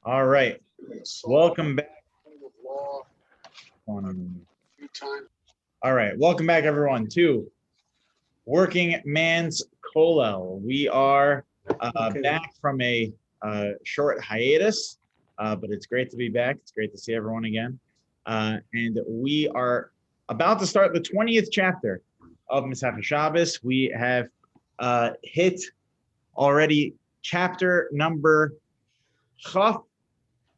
All right. Welcome back. All right. Welcome back, everyone, to Working Man's Kollel. We are back from a short hiatus, but it's great to be back. It's great to see everyone again. And we are about to start the 20th chapter of Masechah Shabbos. We have hit already chapter number Chaf,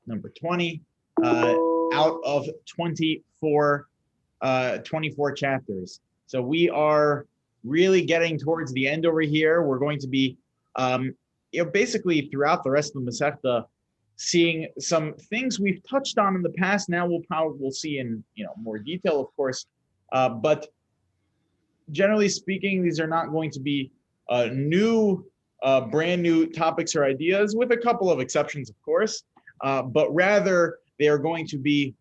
number 20, out of 24 chapters. So we are really getting towards the end over here. We're going to be, basically throughout the rest of the Masechta, seeing some things we've touched on in the past. Now we'll see in more detail, of course. But generally speaking, these are not going to be brand new topics or ideas, with a couple of exceptions, of course. But rather, they are going to be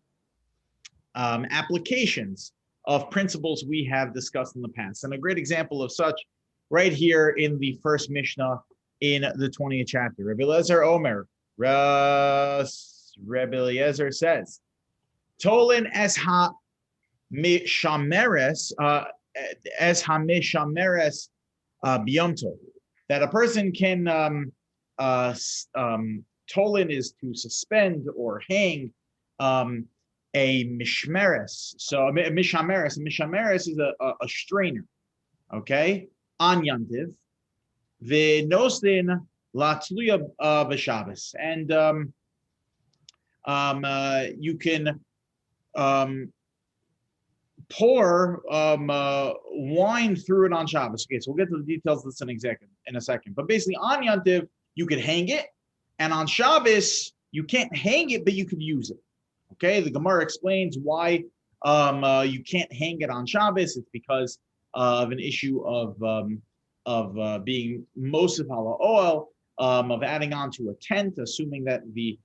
applications of principles we have discussed in the past. And a great example of such, right here in the first Mishnah in the 20th chapter. Rabbi Eliezer Omer, Rabbi Eliezer says, Tolin es ha-mishameres, biyomto, that a person can, tolin is to suspend or hang a mishmeres. So a mishameres is a strainer, okay, on Yantiv. V'nostin latluya b'Shabbos, and you can pour wine through it on Shabbos. Okay, so we'll get to the details of this in a second. But basically, on Yantiv, you could hang it, and on Shabbos, you can't hang it, but you could use it. Okay, the Gemara explains why you can't hang it on Shabbos. It's because of an issue of being mosif ala oil, of adding on to a tent, assuming that the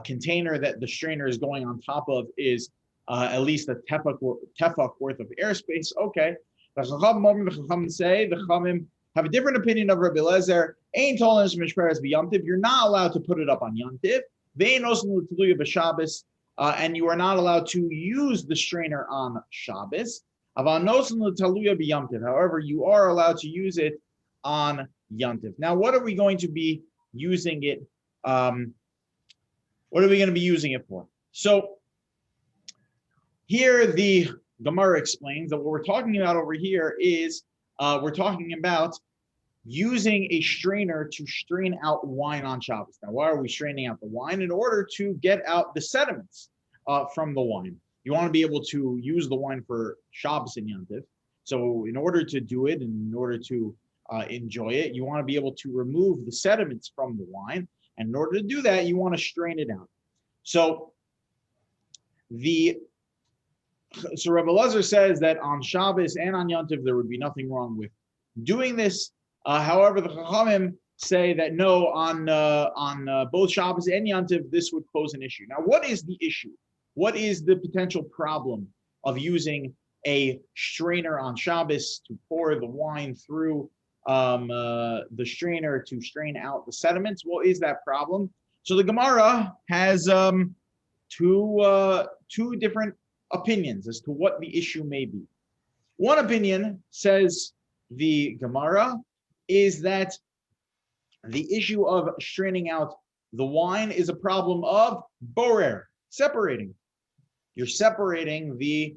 container that the strainer is going on top of is at least a tefach worth of airspace. Okay, the Chachamim say, the Chachamim have a different opinion of Rabbi Eliezer. Ain't told mishmeres b'yomtiv. You're not allowed to put it up on Yomtiv. Ve'ein osin l'tluya b'Shabbos. And you are not allowed to use the strainer on Shabbos. However, you are allowed to use it on Yantiv. Now, what are we going to be using it? What are we going to be using it for? So here the Gemara explains that what we're talking about over here is we're talking about using a strainer to strain out wine on Shabbos. Now, why are we straining out the wine? In order to get out the sediments from the wine. You want to be able to use the wine for Shabbos and Yantiv. So in order to do it, and in order to enjoy it, you want to be able to remove the sediments from the wine. And in order to do that, you want to strain it out. So Rabbi Eliezer says that on Shabbos and on Yantiv, there would be nothing wrong with doing this. However, the Chachamim say that no, on both Shabbos and Yantiv, this would pose an issue. Now, what is the issue? What is the potential problem of using a strainer on Shabbos to pour the wine through the strainer to strain out the sediments? What is that problem? So the Gemara has two different opinions as to what the issue may be. One opinion, says the Gemara, is that the issue of straining out the wine is a problem of borer, separating. You're separating the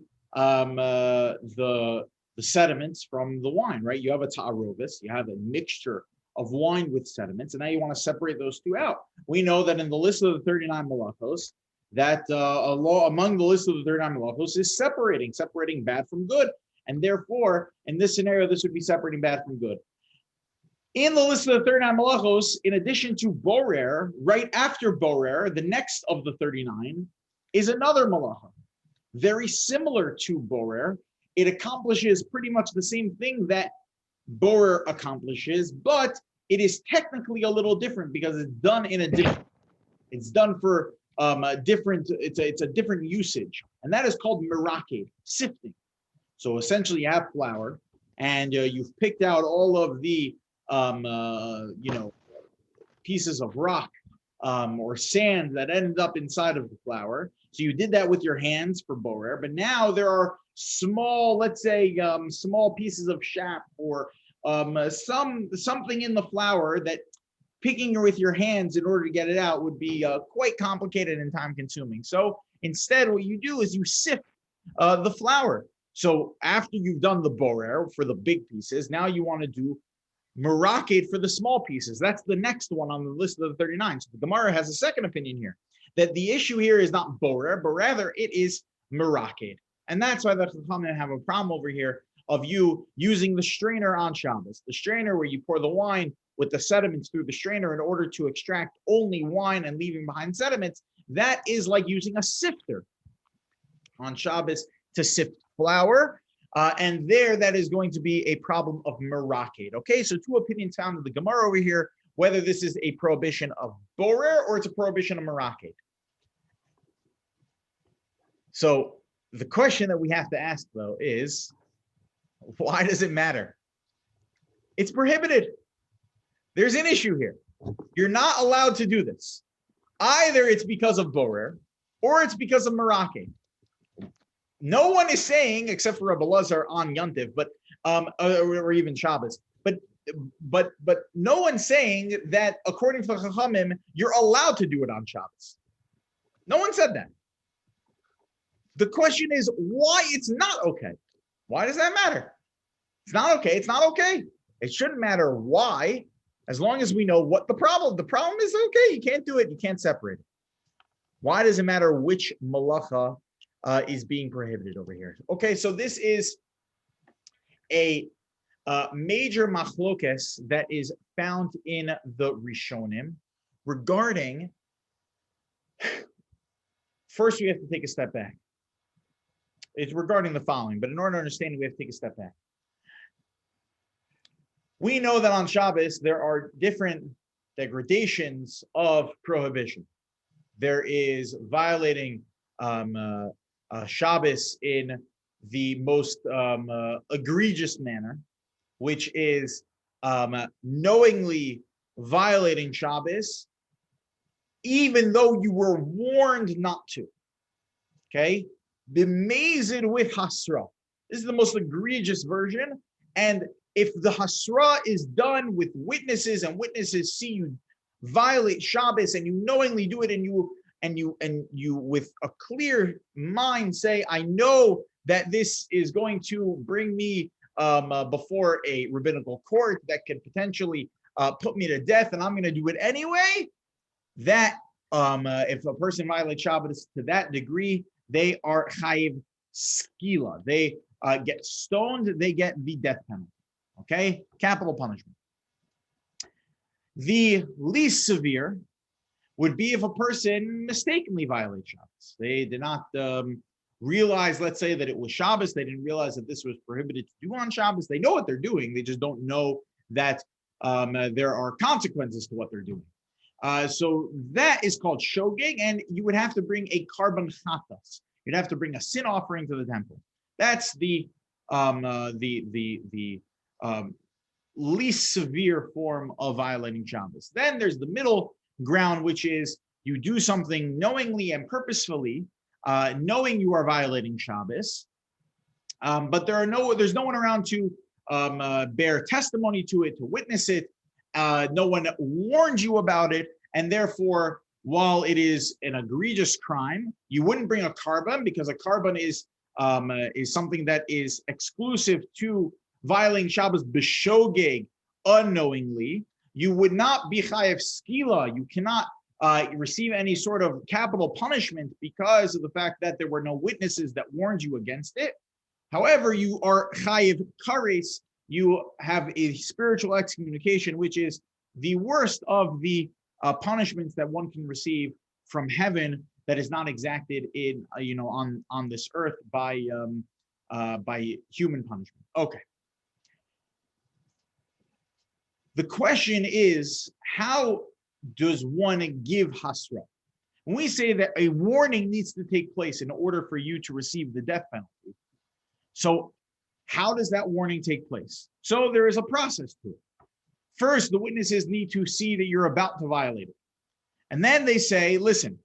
sediments from the wine, right? You have a ta'arovis, you have a mixture of wine with sediments, and now you want to separate those two out. We know that in the list of the 39 malachos, that a law among the list of the 39 malachos is separating bad from good, and therefore, in this scenario, this would be separating bad from good. In the list of the 39 malachos, in addition to borer, right after borer, the next of the 39 is another malacha, very similar to borer. It accomplishes pretty much the same thing that borer accomplishes, but it is technically a little different because it's done in a different. It's done for a different. It's a different usage, and that is called meraked, sifting. So essentially, you have flour, and you've picked out all of the pieces of rock or sand that ended up inside of the flour. So you did that with your hands for borer, but now there are small, let's say, small pieces of chaff or something in the flour that picking with your hands in order to get it out would be quite complicated and time consuming. So instead, what you do is you sift the flour. So after you've done the borer for the big pieces, now you want to do Murakid for the small pieces. That's the next one on the list of the 39. So the Gemara has a second opinion here, that the issue here is not borer, but rather it is Murakid. And that's why the Chachamim have a problem over here of you using the strainer on Shabbos. The strainer where you pour the wine with the sediments through the strainer in order to extract only wine and leaving behind sediments, that is like using a sifter on Shabbos to sift flour. And there, that is going to be a problem of Murakid. Okay, so two opinions found in the Gemara over here, whether this is a prohibition of borer or it's a prohibition of Murakid. So the question that we have to ask, though, is why does it matter? It's prohibited. There's an issue here. You're not allowed to do this. Either it's because of borer or it's because of Murakid. No one is saying, except for Rabbi Lazar on Yontiv, but or even Shabbos, but no one's saying that according to the Chachamim, you're allowed to do it on Shabbos. No one said that. The question is why it's not okay. Why does that matter? It's not okay. It's not okay. It shouldn't matter why, as long as we know what the problem. The problem is okay. You can't do it. You can't separate it. Why does it matter which malacha is being prohibited over here? Okay, so this is a major machlokes that is found in the Rishonim regarding. First, we have to take a step back. It's regarding the following, but in order to understand it, we have to take a step back. We know that on Shabbos, there are different degradations of prohibition. There is violating Shabbos in the most egregious manner, which is knowingly violating Shabbos, even though you were warned not to. Okay? B'mezid with Hasra'ah. This is the most egregious version. And if the Hasra'ah is done with witnesses and witnesses see you violate Shabbos and you knowingly do it and you with a clear mind say, I know that this is going to bring me before a rabbinical court that could potentially put me to death and I'm going to do it anyway, that if a person violates Shabbos to that degree, they are chayiv skila. They get stoned, they get the death penalty. Okay? Capital punishment. The least severe would be if a person mistakenly violates Shabbos. They did not realize, let's say, that it was Shabbos. They didn't realize that this was prohibited to do on Shabbos. They know what they're doing. They just don't know that there are consequences to what they're doing. So that is called shogeg, and you would have to bring a carbon chatas. You'd have to bring a sin offering to the temple. That's the least severe form of violating Shabbos. Then there's the middle ground, which is you do something knowingly and purposefully, knowing you are violating Shabbos, but there's no one around to bear testimony to it, to witness it. No one warned you about it, and therefore, while it is an egregious crime, you wouldn't bring a carbon because a carbon is something that is exclusive to violating Shabbos b'shogeg unknowingly. You would not be chayev skila. You cannot receive any sort of capital punishment because of the fact that there were no witnesses that warned you against it. However, you are chayev kares. You have a spiritual excommunication, which is the worst of the punishments that one can receive from heaven that is not exacted in on this earth by human punishment. Okay. The question is, how does one give Hasra'ah? When we say that a warning needs to take place in order for you to receive the death penalty, so how does that warning take place? So there is a process to it. First, the witnesses need to see that you're about to violate it. And then they say, listen,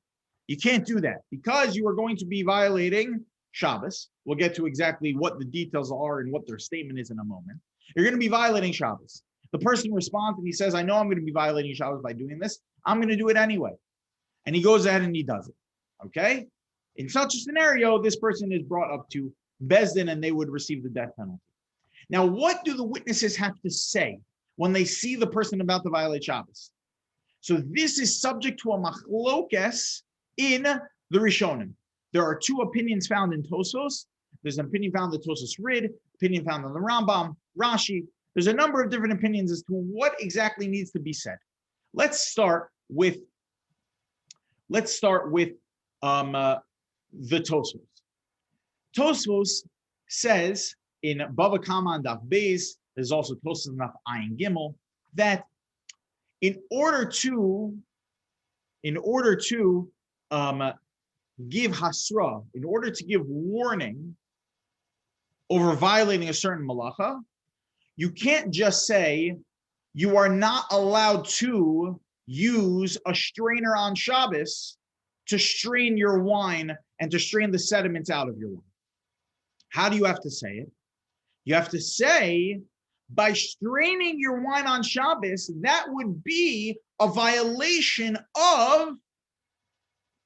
you can't do that because you are going to be violating Shabbos. We'll get to exactly what the details are and what their statement is in a moment. You're going to be violating Shabbos. The person responds and he says, I know I'm going to be violating Shabbos by doing this. I'm going to do it anyway. And he goes ahead and he does it. Okay? In such a scenario, this person is brought up to Beis Din and they would receive the death penalty. Now, what do the witnesses have to say when they see the person about to violate Shabbos? So this is subject to a machlokes in the Rishonim. There are two opinions found in Tosfos. There's an opinion found in Tosfos Rid, opinion found in the Rambam, Rashi. There's a number of different opinions as to what exactly needs to be said. Let's start with the Tosfos. Tosfos says in Bava Kama and Daf Beis, there's also Tosfos and Daf Ayin Gimel, that in order to give Hasra'ah, in order to give warning over violating a certain malacha, you can't just say you are not allowed to use a strainer on Shabbos to strain your wine and to strain the sediments out of your wine. How do you have to say it? You have to say, by straining your wine on Shabbos, that would be a violation of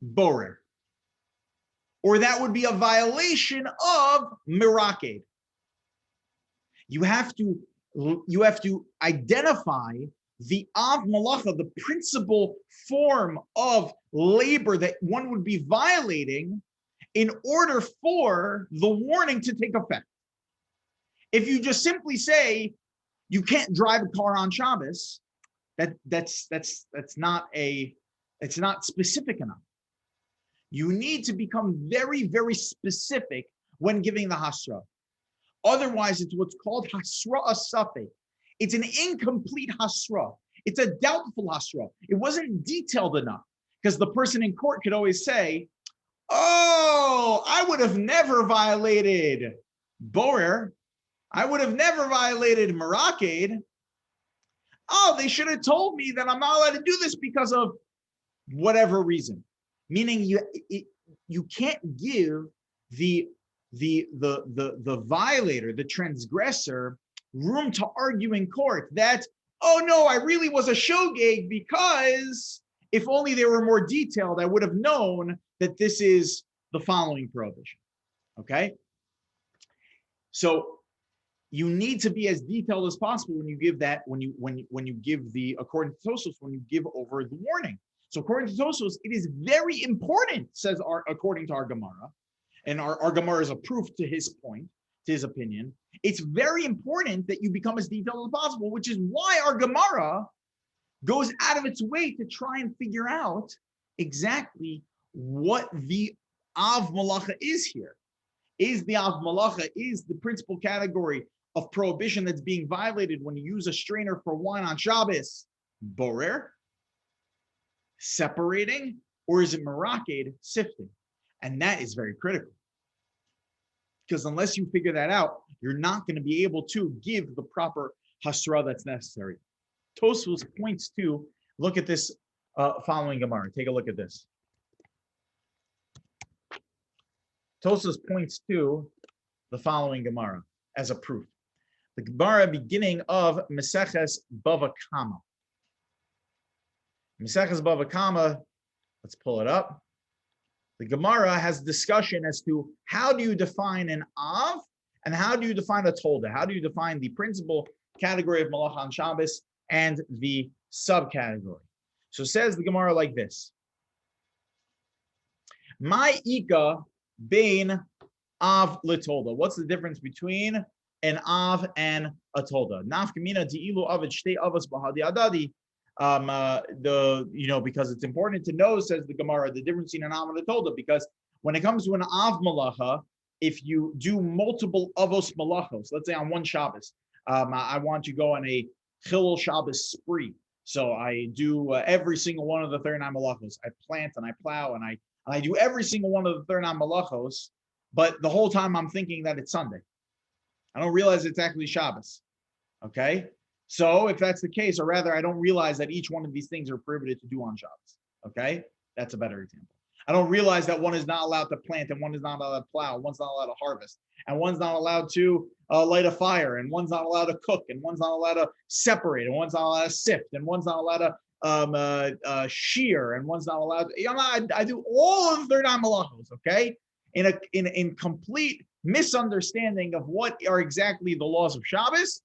borer, or that would be a violation of miraked. You have to identify the av malacha, the principal form of labor that one would be violating in order for the warning to take effect. If you just simply say you can't drive a car on Shabbos, it's not specific enough. You need to become very, very specific when giving the hasra. Otherwise, it's what's called Hasra'ah safek. It's an incomplete hasra. It's a doubtful hasra. It wasn't detailed enough because the person in court could always say, "Oh, I would have never violated borer. I would have never violated miraked. Oh, they should have told me that I'm not allowed to do this because of whatever reason." Meaning you can't give the violator, the transgressor, room to argue in court that, oh no, I really was a shogeg because if only they were more detailed, I would have known that this is the following prohibition. Okay? So you need to be as detailed as possible when you give that, when you give the, according to Tosfos, when you give over the warning. So according to Tosfos, it is very important, according to our Gemara, and our Gemara is a proof to his point, to his opinion. It's very important that you become as detailed as possible, which is why our Gemara goes out of its way to try and figure out exactly what the Av Malacha is here. Is the Av Malacha, is the principal category of prohibition that's being violated when you use a strainer for wine on Shabbos, borer, separating, or is it miraked, sifting? And that is very critical. Because unless you figure that out, you're not going to be able to give the proper hasra that's necessary. Tosfos points to, look at this following Gemara. Take a look at this. Tosfos points to the following Gemara as a proof. The Gemara beginning of Meseches Bava Kama. Meseches Bava Kama, let's pull it up. The Gemara has discussion as to how do you define an Av and how do you define a Tolda? How do you define the principal category of Malacha on Shabbos and the subcategory? So says the Gemara like this. My Ika Bain Av Litolda. What's the difference between an Av and a Tolda? Nafkamina Di'ilu Avid Shtei Avos Bahadi Adadi. Because it's important to know, says the Gemara, the difference in an Av and a Tolda, because when it comes to an Av Malacha, if you do multiple Avos Malachos, let's say on one Shabbos, I want to go on a Chilul Shabbos spree. So I do every single one of the 39 Malachos. I plant and I plow and I do every single one of the 39 Malachos, but the whole time I'm thinking that it's Sunday. I don't realize it's actually Shabbos. Okay? So if that's the case, or rather I don't realize that each one of these things are prohibited to do on Shabbos. Okay, that's a better example. I don't realize that one is not allowed to plant and one is not allowed to plow, one's not allowed to harvest, and one's not allowed to light a fire, and one's not allowed to cook, and one's not allowed to separate, and one's not allowed to sift, and one's not allowed to shear, and one's not allowed to, I do all of the 39 malachos, okay? In complete misunderstanding of what are exactly the laws of Shabbos.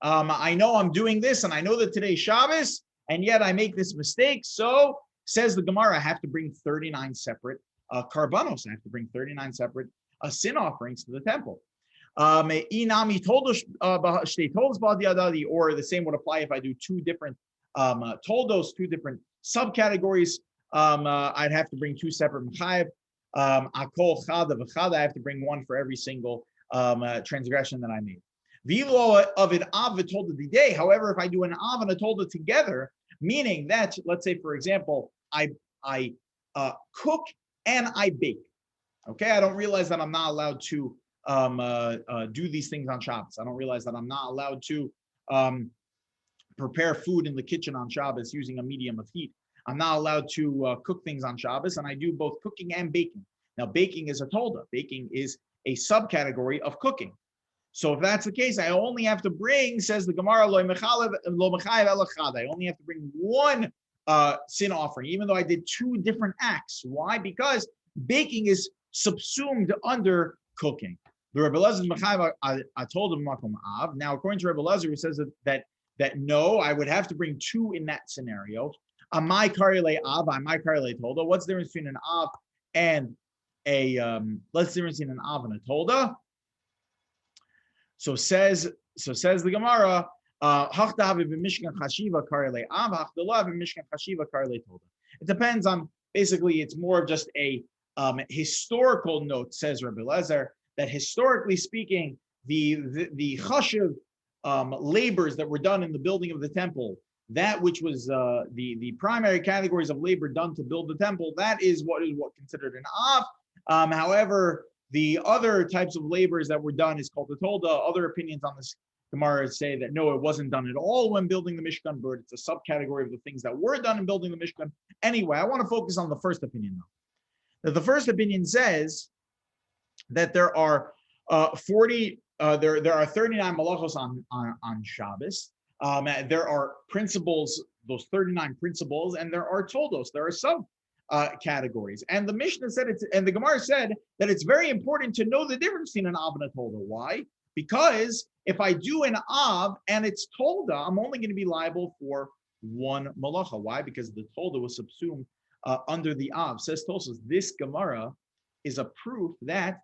I know I'm doing this, and I know that today's Shabbos, and yet I make this mistake. So says the Gemara, I have to bring 39 separate karbanos. I have to bring 39 separate sin offerings to the temple. Inami toldos or the same would apply if I do two different toldos, two different subcategories. I'd have to bring two separate mechayev. Akol chada v'chada. I have to bring one for every single transgression that I made. Vilo of it av v'tolda day. However, if I do an av and a tolda together, meaning that, let's say, for example, I cook and I bake. Okay, I don't realize that I'm not allowed to do these things on Shabbos. I don't realize that I'm not allowed to prepare food in the kitchen on Shabbos using a medium of heat. I'm not allowed to cook things on Shabbos, and I do both cooking and baking. Now, baking is a tolda. Baking is a subcategory of cooking. So if that's the case, I only have to bring, says the Gemara, lo mechayev elachad. I only have to bring one sin offering, even though I did two different acts. Why? Because baking is subsumed under cooking. The Rebbe Lezer mechayev, I told him makom av. Now, according to Rebbe Lezer, who says that no, I would have to bring two in that scenario. My karile av, my karile tolda. What's the difference between an av and a what's the difference between an av and a tolda? So says the Gemara, it depends on, basically, it's more of just a historical note, says Rabbi Lezer, that historically speaking, the chashiv labors that were done in the building of the temple, that which was the primary categories of labor done to build the temple, that is what considered an av. However, the other types of labors that were done is called the tolda. Other opinions on this Gemara say that no, it wasn't done at all when building the Mishkan, but it's a subcategory of the things that were done in building the Mishkan. Anyway, I want to focus on the first opinion though. The first opinion says that there are 39 malachos on Shabbos. There are principles, those 39 principles, and there are toldos. There are sub categories. And the Mishnah said and the Gemara said that it's very important to know the difference between an av and a tolda. Why? Because if I do an av and it's tolda, I'm only going to be liable for one malacha. Why? Because the tolda was subsumed under the av. Says Tosfos, this Gemara is a proof that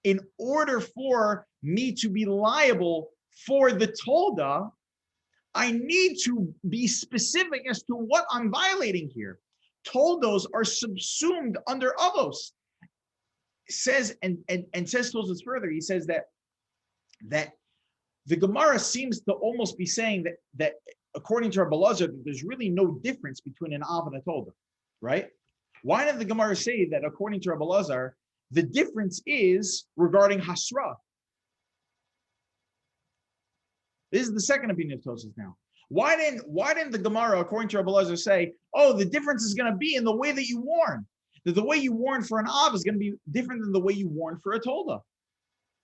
in order for me to be liable for the tolda, I need to be specific as to what I'm violating here. Toldos are subsumed under avos. Says and says Tosfos further. He says that the Gemara seems to almost be saying that according to Rabbi Lezer, that there's really no difference between an av and a tolda, right? Why did the Gemara say that according to Rabbi Lezer, the difference is regarding Hasra'ah? This is the second opinion of Tosfos now. Why didn't the Gemara, according to Rabbi Lezer, say, oh, the difference is going to be in the way that you warn? That the way you warn for an av is going to be different than the way you warn for a tolda,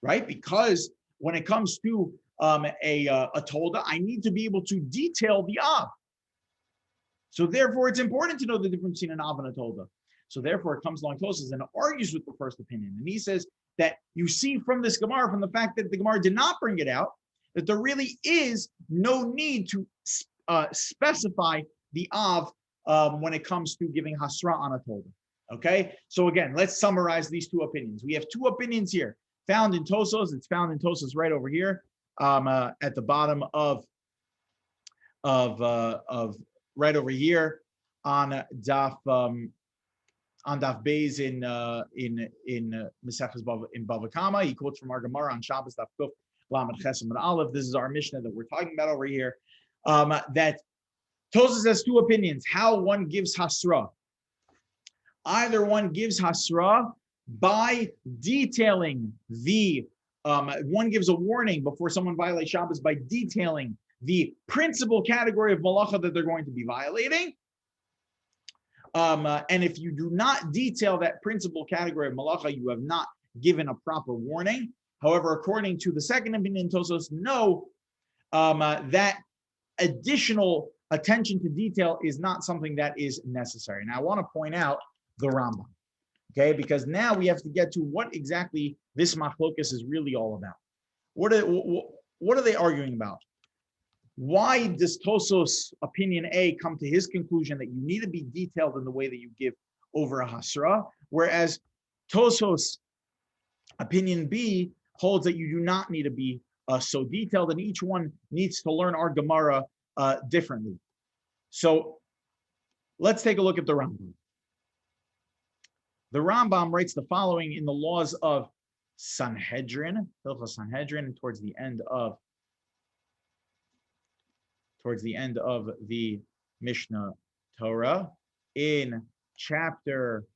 right? Because when it comes to a tolda, I need to be able to detail the av. So therefore, it's important to know the difference between an av and a tolda. So therefore, it comes along Tosfos and argues with the first opinion. And he says that you see from this Gemara, from the fact that the Gemara did not bring it out, that there really is no need to specify the av when it comes to giving Hasra'ah on a tolda. Okay, so again, let's summarize these two opinions. We have two opinions here found in Tosfos. It's found in Tosfos right over here at the bottom of right over here on Daf Beis in Mesechus in Bava Kama. He quotes from our Gemara on Shabbos Daf Kuf Lamed Ches Amud Aleph. This is our Mishnah that we're talking about over here. That Tosfos has two opinions. How one gives Hasra'ah. Either one gives Hasra'ah by detailing the one gives a warning before someone violates Shabbos by detailing the principal category of malacha that they're going to be violating, And if you do not detail that principal category of malacha, you have not given a proper warning. However, according to the second opinion, Tosos, no, that additional attention to detail is not something that is necessary. Now, I want to point out the Rambam, okay? Because now we have to get to what exactly this machlokas is really all about. What are they arguing about? Why does Tosos opinion A come to his conclusion that you need to be detailed in the way that you give over a Hasra'ah, whereas Tosos opinion B holds that you do not need to be so detailed, and each one needs to learn our Gemara differently. So let's take a look at the Rambam. The Rambam writes the following in the laws of Sanhedrin, Sanhedrin, towards the end of the Mishnah Torah, in chapter,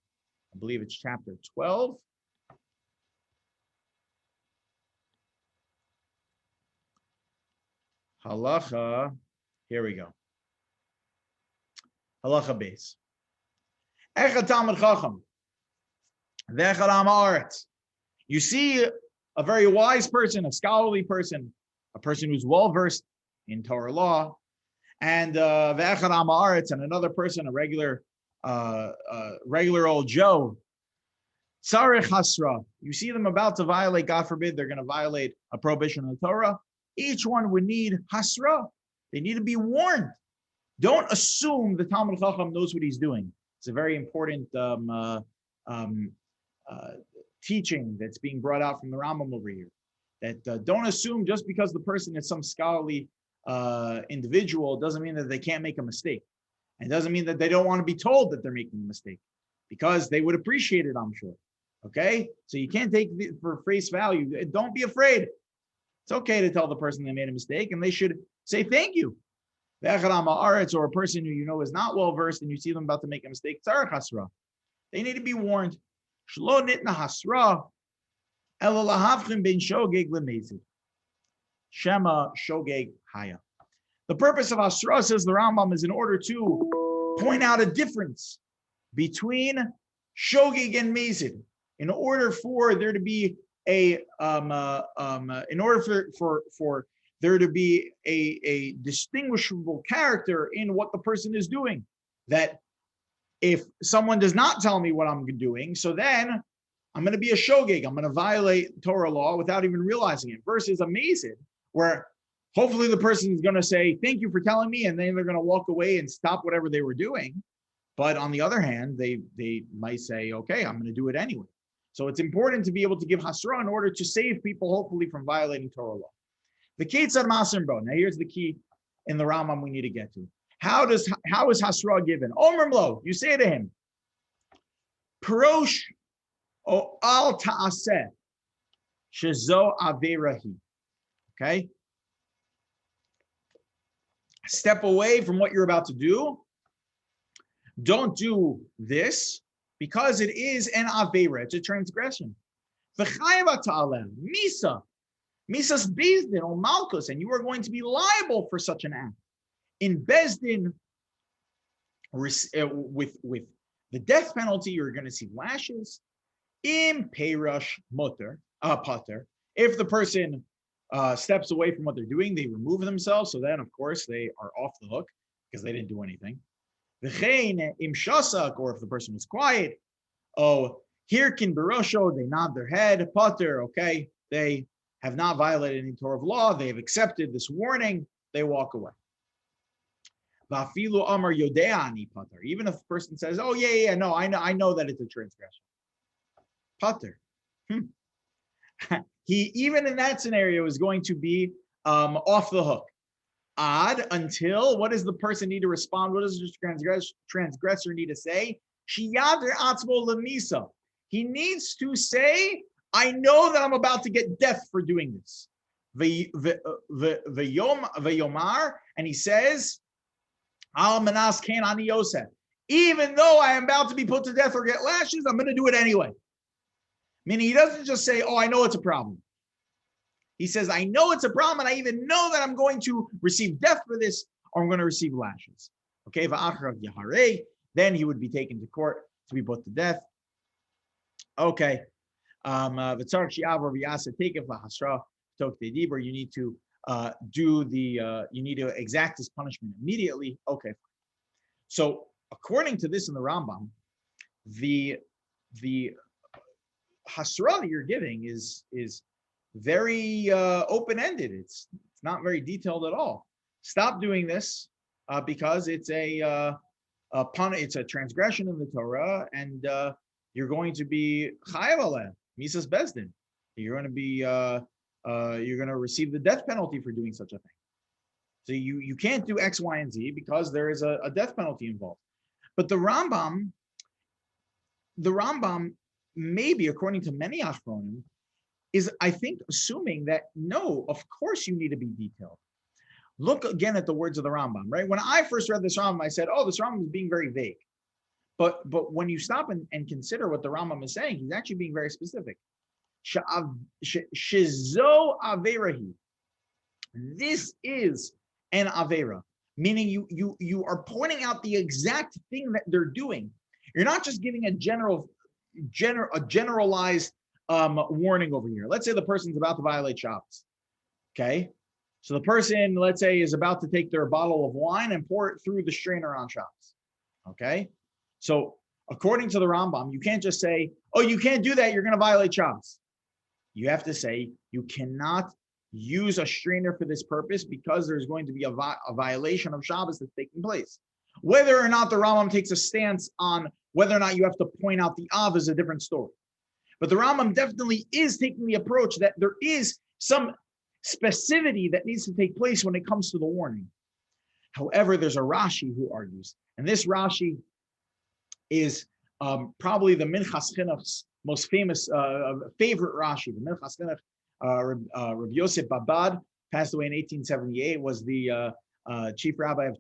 I believe it's chapter 12. Halacha, here we go. Halacha base. Echad Talmid Chacham, v'echad Am Haaretz. You see a very wise person, a scholarly person, a person who's well versed in Torah law, and v'echad Am Haaretz, and another person, a regular old Joe. Tzarech Hasra'ah. You see them about to violate, God forbid, they're going to violate a prohibition of the Torah. Each one would need Hasra'ah. They need to be warned. Don't assume the Talmid Chacham knows what he's doing. It's a very important teaching that's being brought out from the Rambam over here. That don't assume just because the person is some scholarly individual doesn't mean that they can't make a mistake. And doesn't mean that they don't want to be told that they're making a mistake, because they would appreciate it, I'm sure. Okay? So you can't take it for face value. Don't be afraid. It's okay to tell the person they made a mistake, and they should say thank you. Or a person who you know is not well versed, and you see them about to make a mistake, tzarech hasra. They need to be warned. Shlo nitna hasra, ela lahavchin ben shogeg lemezid. Shema shogeg haya. The purpose of hasra, says the Rambam, is in order to point out a difference between shogeg and mezid. In order for there to be a there to be a distinguishable character in what the person is doing. That if someone does not tell me what I'm doing, so then I'm going to be a shogeg. I'm going to violate Torah law without even realizing it. Versus a mezid, where hopefully the person is going to say, thank you for telling me, and then they're going to walk away and stop whatever they were doing. But on the other hand, they might say, okay, I'm going to do it anyway. So it's important to be able to give Hasra'ah in order to save people, hopefully, from violating Torah law. The Ketzad Maser Bo. Now here's the key in the Rambam we need to get to. How is Hasra'ah given? Omer Mlo, you say to him, Perosh o al ta'aseh shezo averahi. Okay? Step away from what you're about to do. Don't do this, because it is an avera, it's a transgression. V'chayav ta'aleh, misa. Misas Bezdin or Malkus, and you are going to be liable for such an act. In Bezdin, with the death penalty, you're going to see lashes. In Perush Mutter, Pater, if the person steps away from what they're doing, they remove themselves, so then, of course, they are off the hook because they didn't do anything. V'chein im shasak, or if the person was quiet, hirkin barosho, they nod their head. Pater, okay, they have not violated any Torah of law, they have accepted this warning, they walk away. Vafilu amar yodeani pater. Even if the person says, oh yeah, no, I know that it's a transgression. Pater. He, even in that scenario, is going to be off the hook. Odd, until, what does the person need to respond? What does the transgressor need to say? Shiyader atzmo lemisa. He needs to say, I know that I'm about to get death for doing this. V'yomar, and he says, Al manas ken ani yosef. Even though I am about to be put to death or get lashes, I'm going to do it anyway. Meaning he doesn't just say, oh, I know it's a problem. He says, I know it's a problem, and I even know that I'm going to receive death for this, or I'm going to receive lashes. Okay, v'achrav yaharei. then he would be taken to court to be put to death. Okay. You need to you need to exact his punishment immediately. Okay. So according to this in the Rambam, the Hasra'ah that you're giving is very open-ended. It's not very detailed at all. Stop doing this because it's it's a transgression in the Torah, and you're going to be chayav aleh, misas bezdin. You're going to be you're going to receive the death penalty for doing such a thing. So you can't do X, Y, and Z because there is a death penalty involved. But the Rambam, maybe according to many Achronim, is, I think, assuming that no, of course you need to be detailed. Look again at the words of the Rambam, right? When I first read this Rambam, I said, oh, this Rambam is being very vague. But when you stop and consider what the Rambam is saying, he's actually being very specific. Shizo averahi. This is an avera, meaning you are pointing out the exact thing that they're doing. You're not just giving a generalized warning over here. Let's say the person's about to violate Shabbos. Okay, so the person, let's say, is about to take their bottle of wine and pour it through the strainer on Shabbos. Okay, so according to the Rambam, you can't just say, "Oh, you can't do that. You're going to violate Shabbos." You have to say you cannot use a strainer for this purpose because there's going to be a violation of Shabbos that's taking place. Whether or not the Rambam takes a stance on whether or not you have to point out the Av is a different story. But the Rambam definitely is taking the approach that there is some specificity that needs to take place when it comes to the warning. However, there's a Rashi who argues, and this Rashi is probably the Minchas Chinuch's most famous, favorite Rashi. The Minchas Chinuch, Rabbi Yosef Babad, passed away in 1878, was the chief rabbi of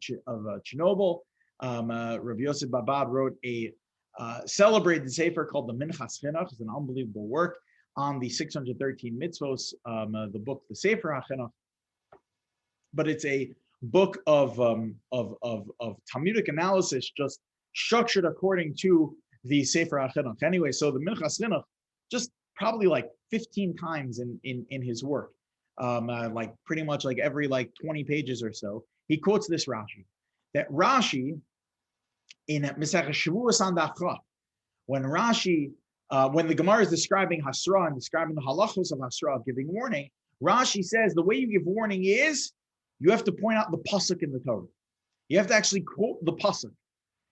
Chernobyl. Rabbi Yosef Babad wrote a celebrated sefer called the Minchas Chinuch. It's an unbelievable work on the 613 mitzvos, the book, the Sefer HaChinuch. But it's a book of Talmudic analysis, just structured according to the Sefer HaChinuch. Anyway, so the Minchas Chinuch, just probably like 15 times in his work, like pretty much like every 20 pages or so, he quotes this Rashi. That Rashi in Masechah Shavuos on Dafra, when Rashi, when the Gemara is describing Hasra'ah and describing the halachos of Hasra'ah, giving warning, Rashi says the way you give warning is you have to point out the pasuk in the Torah. You have to actually quote the pasuk.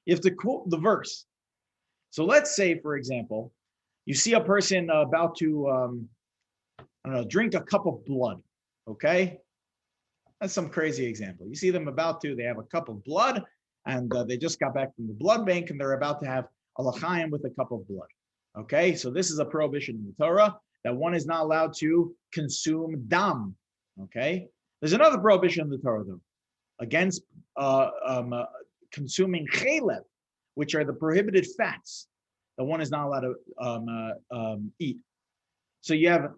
You have to quote the verse. So let's say, for example, you see a person about to, drink a cup of blood. Okay, that's some crazy example. You see them they have a cup of blood, and they just got back from the blood bank, and they're about to have a l'chaim with a cup of blood. Okay, so this is a prohibition in the Torah that one is not allowed to consume dam. Okay, there's another prohibition in the Torah though, against consuming chelev, which are the prohibited fats that one is not allowed to eat. So you have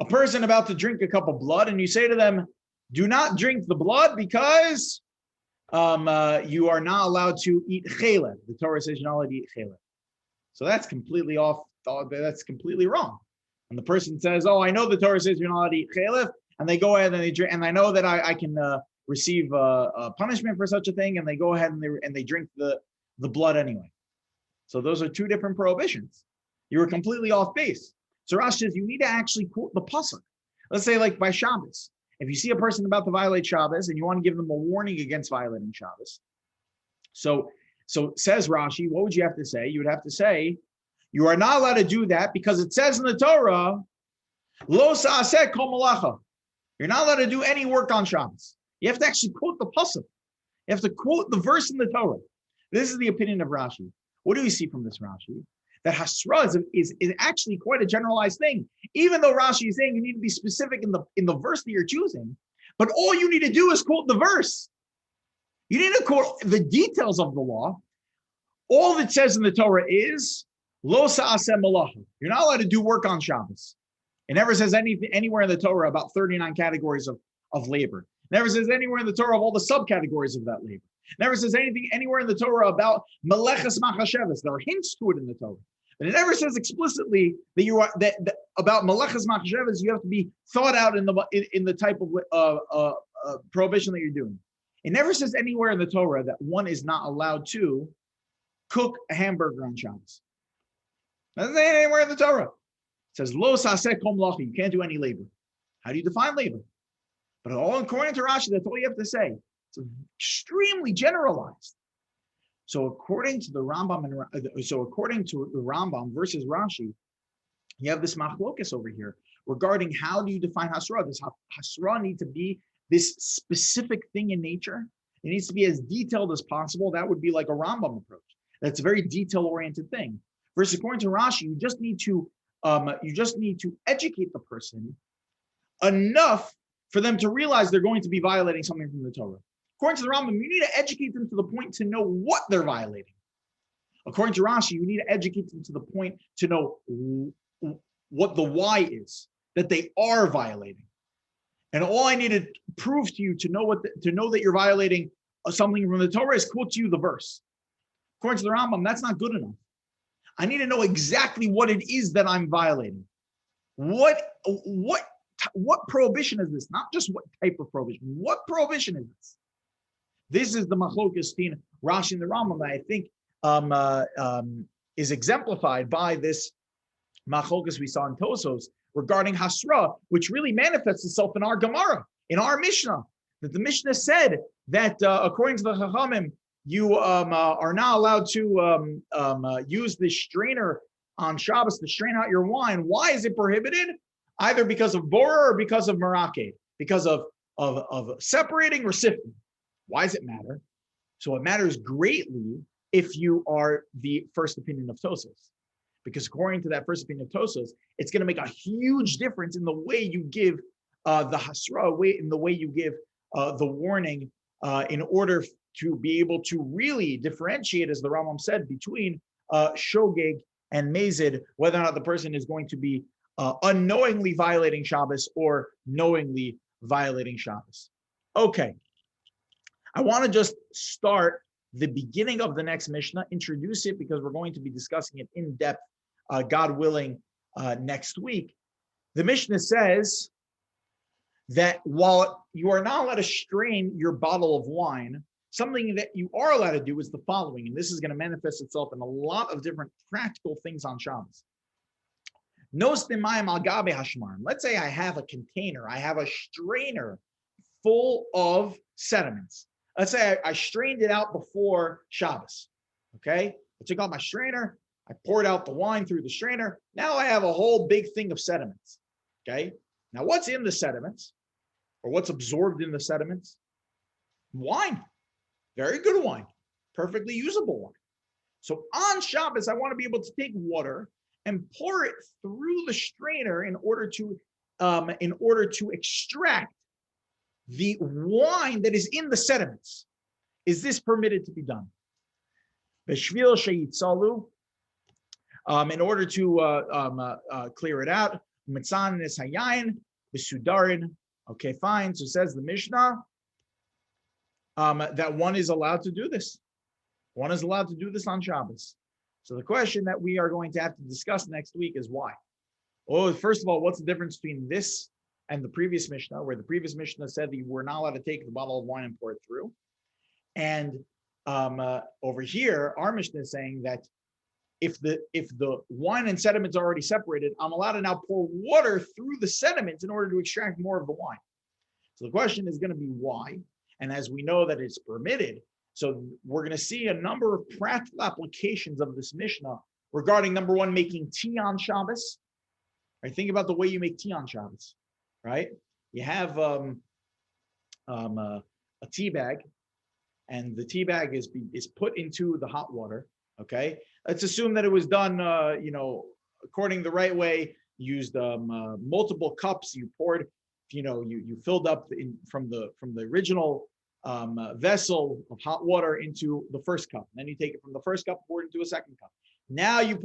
a person about to drink a cup of blood, and you say to them, "Do not drink the blood because you are not allowed to eat chelev." The Torah says you're not allowed to eat chelev. So that's completely off. That's completely wrong. And the person says, "Oh, I know the Torah says you're not allowed to eat chelev," and they go ahead and they drink, and I know that I can receive a punishment for such a thing, and they go ahead and they drink the blood anyway. So those are two different prohibitions. You were completely off base. So Rashi says you need to actually quote the pasuk. Let's say like by Shabbos, if you see a person about to violate Shabbos and you want to give them a warning against violating Shabbos. So says Rashi, what would you have to say? You would have to say, you are not allowed to do that because it says in the Torah, lo sa'aseh kol malacha. You're not allowed to do any work on Shabbos. You have to actually quote the pasuk. You have to quote the verse in the Torah. This is the opinion of Rashi. What do we see from this Rashi? That Hasra'ah is actually quite a generalized thing. Even though Rashi is saying you need to be specific in the verse that you're choosing, but all you need to do is quote the verse. You need to quote the details of the law. All that says in the Torah is lo sa'aseh malacha. You're not allowed to do work on Shabbos. It never says anything anywhere in the Torah about 39 categories of labor. It never says anywhere in the Torah of all the subcategories of that labor. Never says anything anywhere in the Torah about meleches machashavas. There are hints to it in the Torah, but it never says explicitly that you are that about meleches machashavas. You have to be thought out in the type of prohibition that you're doing. It never says anywhere in the Torah that one is not allowed to cook a hamburger on Shabbos. Doesn't say anywhere in the Torah. It says lo saseh kol melacha. You can't do any labor. How do you define labor? But all according to Rashi, that's all you have to say. It's extremely generalized. So according to the Rambam versus Rashi, you have this machlokas over here regarding how do you define Hasra'ah. Does Hasra'ah need to be this specific thing in nature? It needs to be as detailed as possible. That would be like a Rambam approach. That's a very detail-oriented thing. Versus according to Rashi, you just need to educate the person enough for them to realize they're going to be violating something from the Torah. According to the Rambam, you need to educate them to the point to know what they're violating. According to Rashi, you need to educate them to the point to know what the why is, that they are violating. And all I need to prove to you to know that you're violating something from the Torah is quote to you the verse. According to the Rambam, that's not good enough. I need to know exactly what it is that I'm violating. What prohibition is this? Not just what type of prohibition. What prohibition is this? This is the machlokas between Rashi and the Rambam that I think is exemplified by this machlokas we saw in Tosos regarding Hasra'ah, which really manifests itself in our Gemara, in our Mishnah. That the Mishnah said that according to the Chachamim, you are not allowed to use this strainer on Shabbos to strain out your wine. Why is it prohibited? Either because of borer or because of marakeh, because of separating or sifting. Why does it matter? So it matters greatly if you are the first opinion of Tosos. Because according to that first opinion of Tosos, it's going to make a huge difference in the way you give the Hasra'ah, in the way you give the warning in order to be able to really differentiate, as the Rambam said, between shogeg and mazid, whether or not the person is going to be unknowingly violating Shabbos or knowingly violating Shabbos. Okay. I want to just start the beginning of the next Mishnah, introduce it because we're going to be discussing it in depth, God willing, next week. The Mishnah says that while you are not allowed to strain your bottle of wine, something that you are allowed to do is the following, and this is going to manifest itself in a lot of different practical things on Shabbos. Let's say I have a container, I have a strainer full of sediments. Let's say I strained it out before Shabbos, okay? I took out my strainer, I poured out the wine through the strainer. Now I have a whole big thing of sediments, okay? Now what's in the sediments, or what's absorbed in the sediments? Wine, very good wine, perfectly usable wine. So on Shabbos, I want to be able to take water and pour it through the strainer in order to extract the wine that is in the sediments. Is this permitted to be done? In order to clear it out, okay, fine. So says the Mishnah that one is allowed to do this. One is allowed to do this on Shabbos. So the question that we are going to have to discuss next week is why. Well, first of all, what's the difference between this and the previous Mishnah, where the previous Mishnah said that you were not allowed to take the bottle of wine and pour it through? And over here, our Mishnah is saying that if the wine and sediments are already separated, I'm allowed to now pour water through the sediments in order to extract more of the wine. So the question is going to be why. And as we know that it's permitted, so we're going to see a number of practical applications of this Mishnah regarding, number one, making tea on Shabbos. Right? Think about the way you make tea on Shabbos, right? You have a tea bag, and the tea bag is put into the hot water, okay? Let's assume that it was done, according the right way, used multiple cups, you poured, you filled up from the original vessel of hot water into the first cup. And then you take it from the first cup, pour it into a second cup. Now you can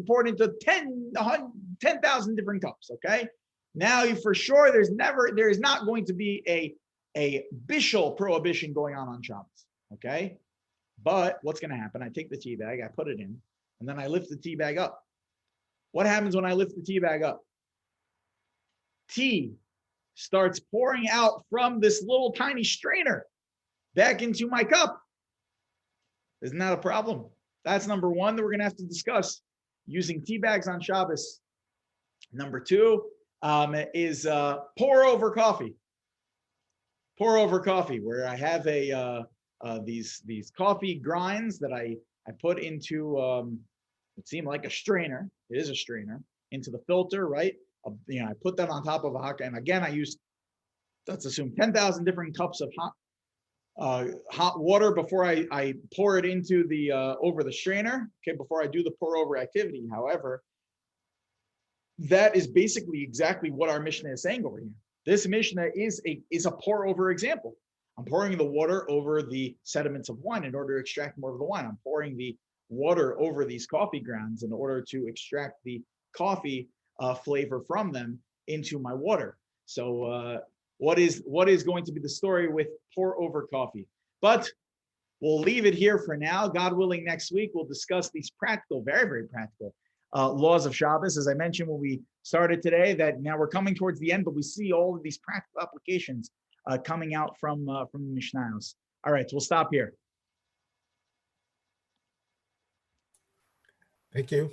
pour it into 10,000 different cups, okay? Now for sure, there is not going to be a bishul prohibition going on Shabbos. okay? But what's going to happen? I take the tea bag, I put it in, and then I lift the tea bag up. What happens when I lift the tea bag up? Tea starts pouring out from this little tiny strainer back into my cup. Isn't that a problem? That's number one that we're going to have to discuss. Using tea bags on Shabbos. Number two is pour over coffee. Pour over coffee, where I have these coffee grinds that I put into it seemed like a strainer. It is a strainer into the filter, right? I put that on top of a hot, and again I use, let's assume 10,000 different cups of hot water before I pour it into the over the strainer. Okay, before I do the pour over activity. However, that is basically exactly what our Mishnah is saying over here. This Mishnah is a pour over example. I'm pouring the water over the sediments of wine in order to extract more of the wine. I'm pouring the water over these coffee grounds in order to extract the coffee flavor from them into my water. So what is going to be the story with pour over coffee? But we'll leave it here for now. God willing, next week we'll discuss these practical, very, very practical laws of Shabbos. As I mentioned when we started today, that now we're coming towards the end, but we see all of these practical applications coming out from the Mishnayos. All right, so we'll stop here. Thank you.